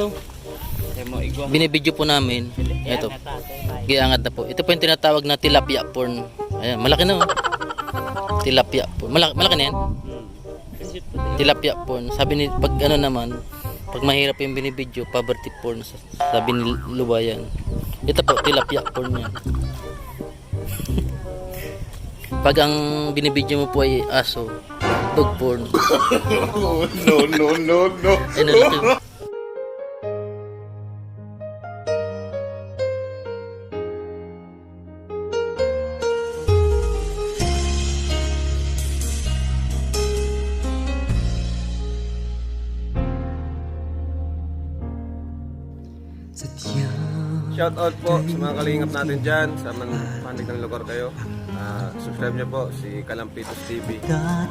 to. Binibidyo po namin. Ito. Giangat na po. Ito po yung tinatawag na tilapia porn. Ayan, malaki na oh. Tilapia porn. Malaki na yan. Tilapia porn. Sabi ni pag ano naman, pag mahirap yung binibidyo, poverty porn. Sabi ni Lubayan. Ito po, tilapia porn yan. Pag ang binibidyo mo po ay aso, dog porn. No. Ay, nalaki. Shout out po sa mga kalingap natin dyan sa manig ng lugar kayo. Subscribe nyo po si Kalampitos TV. Salamat.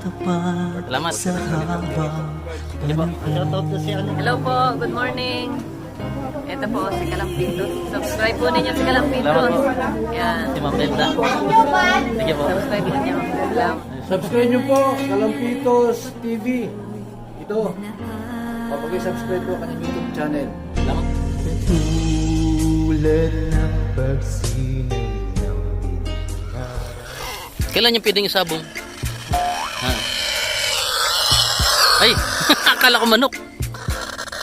Hello po, good morning. Ito po si Kalampitos. Subscribe po ninyo si Kalampitos. Yan. Si Ma'am Belda. Sige po. Subscribe ninyo. Salamat. Subscribe nyo po, Kalampitos TV. Ito, papag-subscribe po kanyang YouTube channel. Salamat. Tulad ng pagsinay ng Kailan yung pwedeng isabong? Ha? Ay, akala ko manok.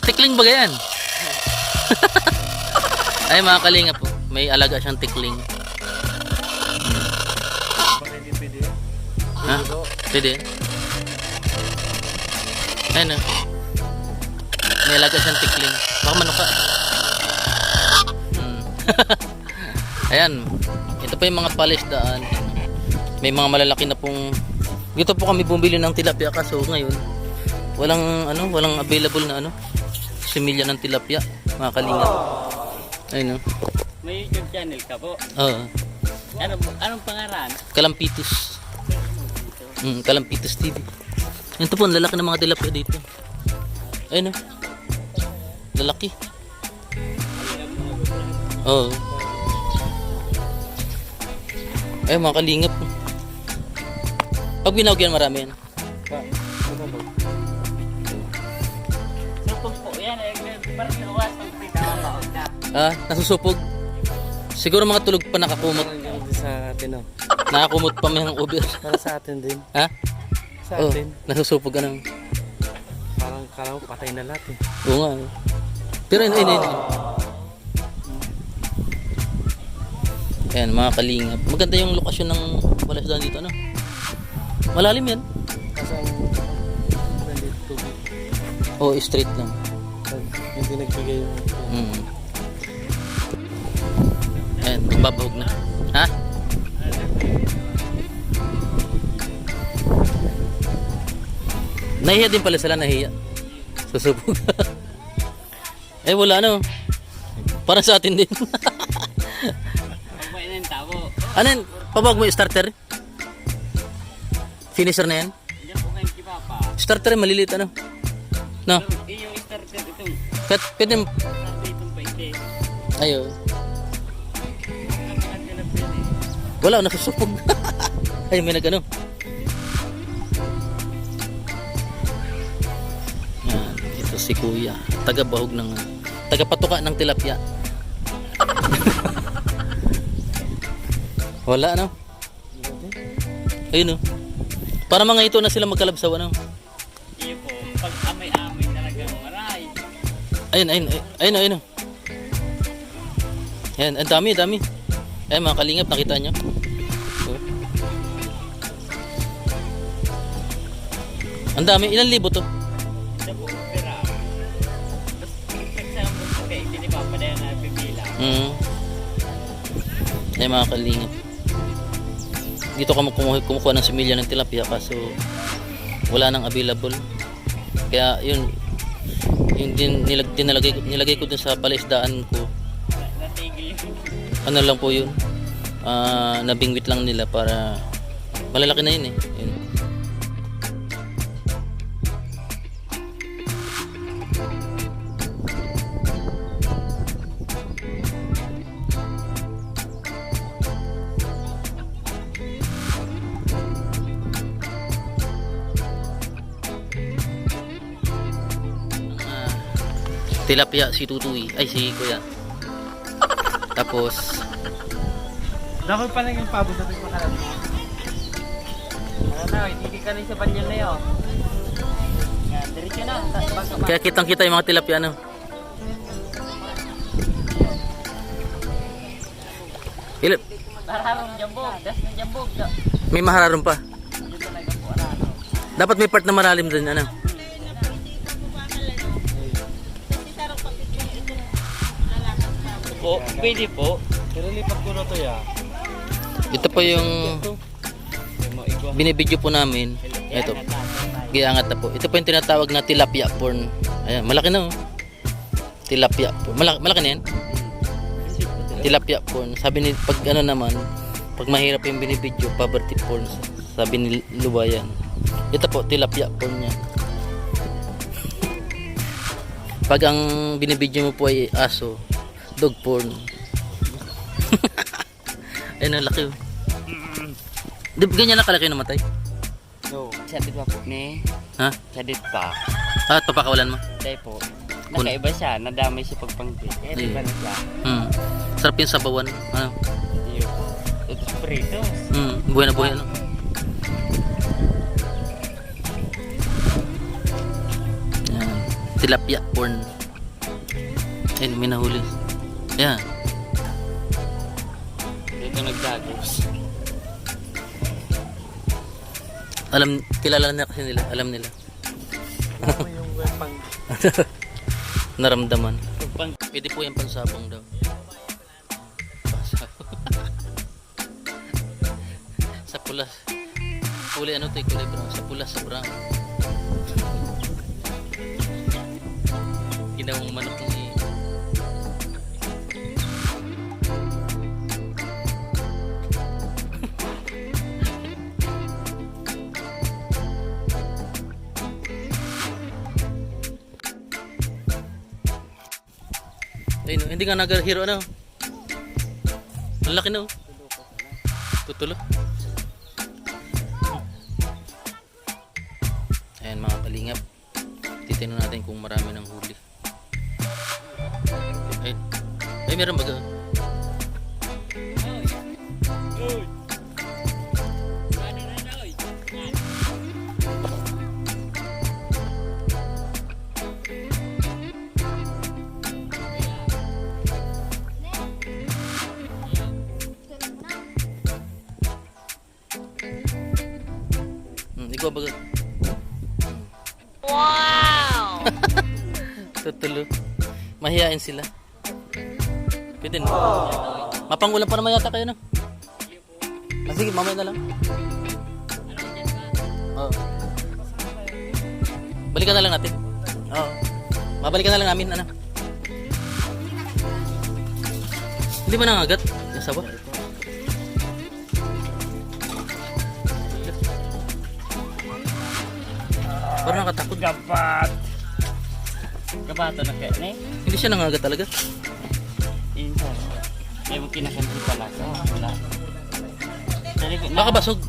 Tikling ba yan? Ay, mga kalinga po. May alaga siyang tikling. Ha? Pwede? Ayun na. May alaga siyang tikling. Baka manok ka. Ayan. Ito pa yung mga palisdaan. May mga malalaki na pong. Dito po kami bumili ng tilapia kaso ngayon walang available na similya ng tilapia, mga kalingap. Ayun oh. May YouTube channel ka po? Oo. Anong pangalan? Kalampitos. Kalampitos TV. Ito po, ang lalaki ng mga tilapia dito. Ayun oh. Lalaki. Oo. Ayun, mga kalingap. Pag binawag yan, marami yan. Supog po yan. Parang nawas ng pinakabaog na. Nasusupog. Siguro mga tulog pa nakakumot. Sa atin, Nakakumot pa may over. para sa atin din. Ha? Sa Oh, atin. nasusupog ka ng. Parang kala mo patay na lahat eh. Oo nga. Pero ayun. Ayan, mga kalingap. Maganda yung lokasyon ng balasdan dito, Malalim yan. Kasi ang nandito tubig. Oo, straight lang. Hindi nagbigay yung Ayan, magbabahog na. Ha? Nahiya din pala sila, nahiya. Susubog. Wala Parang sa atin din. Pagbain ng tabo. Ano yan? Pabawag mo yung starter? Finisher na yan? Diyan po kayong kipapa. Starter yan, maliliit No? Yung starter itong Pwede starter itong paite. Ayo. Wala, nasusupog. Ay, may Yan, ito si Kuya. Taga-bahog ng taga-patuka ng tilapia. Wala Ayun Para mga ito na sila magkalabsaw Iyo po. Pag amay-amay talagang maray. Ayun. Yan, ang dami. Ayun, mga kalingap, nakita nyo. Ang dami, ilang libo to? Ito po. Pera. Tapos pagsama po kayo. Hindi pa pa na nabibila. Ayun, mga kalingap. Dito ka kumukuha ng similya ng tilapia kaso wala nang available. Kaya yun din nilagay ko dun sa palaisdaan ko. Natigil yung Ano lang po yun. Nabingwit lang nila para malalaki na yun Yun. tilapia si Tutuy. Ay, si Kuya. Tapos, Dapat pa lang yung pabo sa tingin makalat. Ano na, hindi ka rin sa banyan na yun. Yan, diretso na. kaya kitang-kita yung mga tilapia, ano. Ilip, Mararong jambog, das ng jambog. may mahararong pa. Yun talaga po, ano. Dapat may part na malalim din, ano. Po, pwede po. Pero lipat ko na to ya. Ito po yung binibidyo po namin. Ito, giangat na po. Ito po yung tinatawag na tilapia porn. Ayan, malaki na, oh. Tilapia porn. Malaki na yan. Tilapia porn. Sabi ni, pag ano naman, pag mahirap yung binibidyo, poverty porn. Sabi ni Lubayan. Ito po, tilapia porn yan. Pag ang binibidyo mo po ay aso, dog porn. Ayun, ang laki, oh. Di ba ganyan na kalaki namatay? No. Sadit pa po ni. Ha? Sadit pa. Ah, papakawalan mo? Dahil po. Nakaiba siya. Nadamay siya pagpangkit. Kaya di ba na siya? Sarap yung sabawan. Ano? Iyo. Ito prito. Buhay na buhay, ano? Yan. Tilapia porn. Ayun, may nahuli. Yan. Dito nagdagos. Kilala na kasi nila. Alam nila. Ano yung pang... Naramdaman. pang... Pwede po yung pansabong daw. Sa pulas. Kulay ano to, kulay brown. Sa pulas, sa brown. Ginawang manok ni... Ayun, hindi nga nag-hero, ano. Ang laki na, oh. Tutulo. Ayan, mga kalingap. Titignan natin kung marami ng huli. Ayun. Ay, meron baga. Ikaw baga. Wow! Tutulo. Mahihain sila. Pwede na. Mapangulam pa naman yata kayo, no? Ah, sige, mamaya na lang. Oo. Balikan na lang natin. Oo. Mabalikan na lang namin, ano? Hindi ba nangagat yung sawa? Parang nakatakot. Gabat! Gabato na kaya, ne? Hindi siya nangagat talaga. Insa. May mo kinakansi pala ka. Wala. Dali ko Baka basog.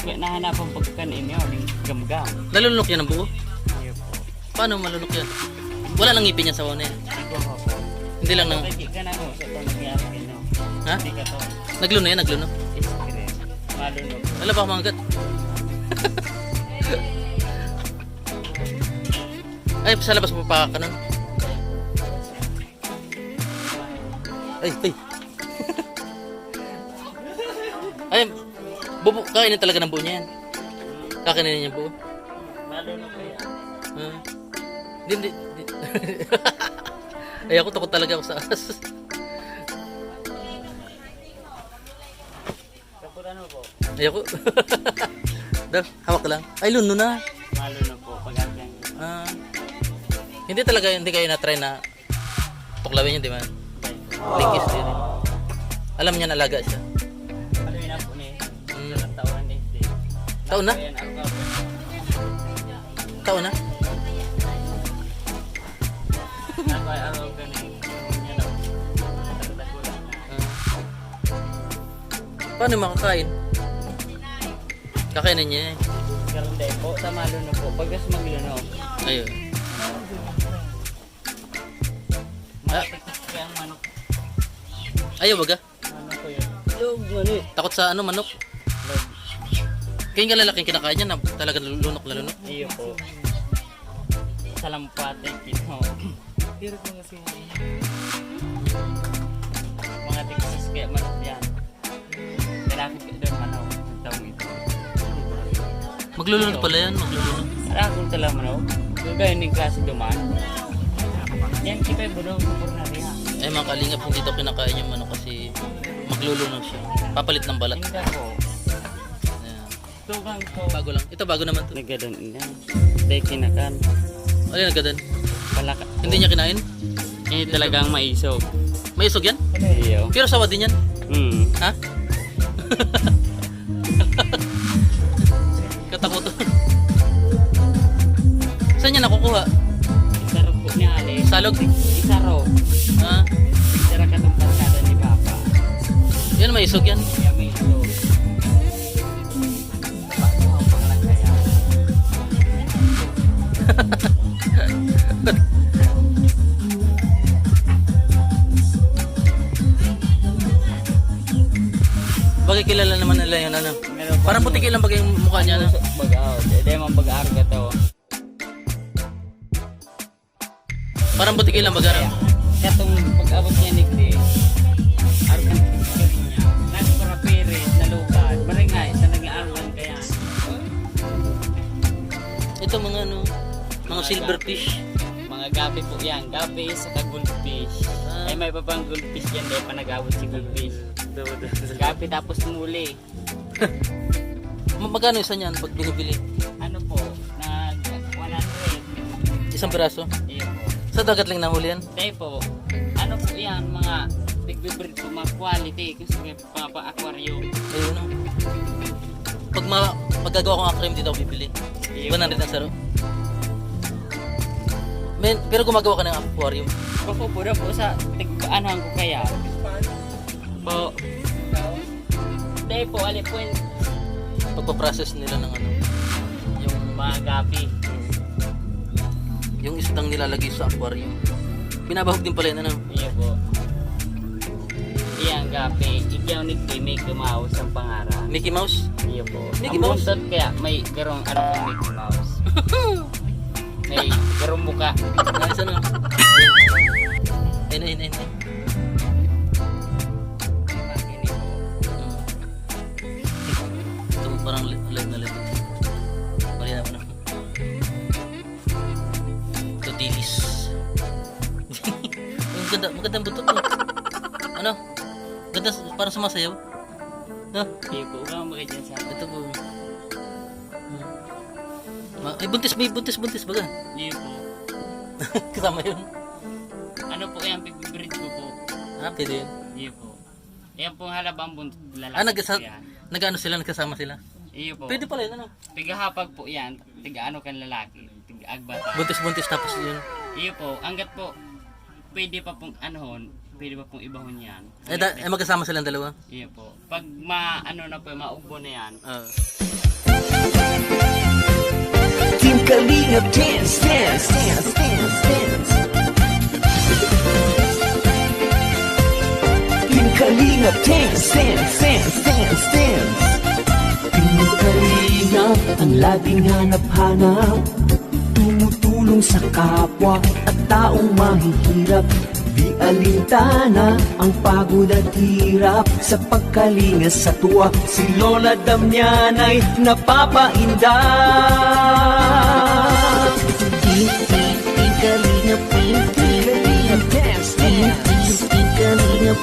Nahanapan pagkanin niyo. Gamgam. Nalunok yan ang buo. Iyo po. Paano malunok yan? Wala nang ngipin yan sa wana yan. Ikaw po. Hindi lang nang... Hindi ka na mo. Sa ito nagyari ka no. Ha? Hindi ka to. Nagluno yan, nagluno. Iskire. Malunod. Wala ba mangagat? Ay, sa labas mo pa ka nun. Ay, ay. Ay, kainin talaga ng buo niya yan. Kakainin niya yung buo. Malunod kaya. Hindi. Ay, ako takot talaga ako sa as. Kapuran mo po. Ay, ako. Daw, hawak ka lang. Ay, luno na. Malunod po. Pag-akyang. Hindi talaga, hindi kayo na-try na tuklawin yun, di ba? Lingkis din. Alam niya na alaga siya. Ano yun po ni? Sa taon ni Steve. Taon na? Ayan, ako. Taon na? Ako ay araw ka na yun. Tagdagulan na. Paano makakain? Kakainin niya eh. Karoon dahil po. Sa malunod po. Pagkas maglunod. Ayun. Ayaw baga? Ano po yun? Log, mani. Takot sa ano, manok? Kaya yung lalaking kinakain niya na talaga lunok na lunok. Iyo po. Salampate, kino. Pero kung kasi mga Texas kaya manok yan. Kailangan ko doon manok. Ang tawag ito. Maglulunok pala yan, maglulunok. Kailangan ko talaga manok. Kung gano'n yung klase duman. Yan, kita yung budong kupur na rin ha. Eh mga kalingap, hindi daw kinakain yung manok kasi maglulunok siya. Papalit ng balat. Hindi po. Ayan. Tugang po. Bago lang. Ito bago naman to. Nagadan ina. Dahil kinakan. Ano yung nagadan? Palaka. Hindi niya kinain? Ini talagang maisog. May isog yan? Iyo. Pero sawa din yan. Ha? Katakot. Saan niya nakukuha? Isarap po niya ali. Salog? Isarap. Ha? Isarap ka itong pasada ni Papa. Yan, may isog yan. Kaya may isog. Paano ang pangalan kaya? Bagay kilala naman nila yun ano. Meron pa- Parang puti lang bagay yung mukha niya no? Bagaw. Hindi man bag-arga to. Parang puti lang bagay. Katong pag-abot niya ni Kri. Argan pagkari niya. Nagpara pirit na lugar. Maringay sa nag-aaruan kaya. Ito mga ano, mga silverfish. Mga gabi po yan. Gabi sa goldfish. Ah. Ay may babang goldfish yan. Dahil pa nag-abot si goldfish. Gabi tapos muli. Magkano isa niyan pag binibili? Ano po? Nag 100. Isang piraso? Iyo po. Sa dagat lang nahuli yan? Dahil po. Ano po yan? Mga big-bibrid po mga quality. Kasi mga pa-aquarium. Ayun no. Pag magagawa kong aquarium dito ako bibili. 100 ang saro. Men, pero gumagawa ka ng aquarium. Ako po na po sa tigpaanan ko kaya. Po. Dahil po, alip po yung Pagpaprocess nila ng ano, yung mga gabi. yung isdang nilalagay sa aquarium. Binabahog din pala yun ano. Iya po. Iya ang gabi. Ikaw ni may gumawas ang pangarap. Mickey Mouse? Iya po. Mickey Ang Mouse? buntot kaya may garong ano pang Mickey Mouse. May garong muka. Ayos ano? Ayun. Ini po. Ito parang live na live. Marina mo na. Ito dilis. Magandang butot mo. Ano? Ganda, parang sumasayaw. No? Iya po. Huwag kang makidyan sa akin. Ito po. Ay, buntis baga. Iya po. Kasama yun. Ano po yung big-bibrid ko po? Ah, pwede yun. Iya po. Yan po halabang buntot lalaki. Ah, po yan. nag-ano sila, nagkasama sila. Iya po. Pwede pala yun, ano? Tigahapag po yan. Tiga-ano kan lalaki. Tiga-agbata. Buntis tapos yun. Iyo po, hanggat po pwede pa pong anuhon, pwede pa pong ibahon yan. Magkasama silang dalawa. Iyo po. Pag ano na po, maugbo na yan. Team Kalingap dance, dance, dance, dance, dance. Team Kalingap dance, dance, dance, dance, dance. Team Kalingap ang laging hanap-hanap, tumutulong sa kapwa at taong mahihirap. Di alintana ang pagod at hirap sa pagkalinga sa tuwa. Si Lola Damianay napapainda. Kalingap, Kalingap, dance, dance. Kalingap,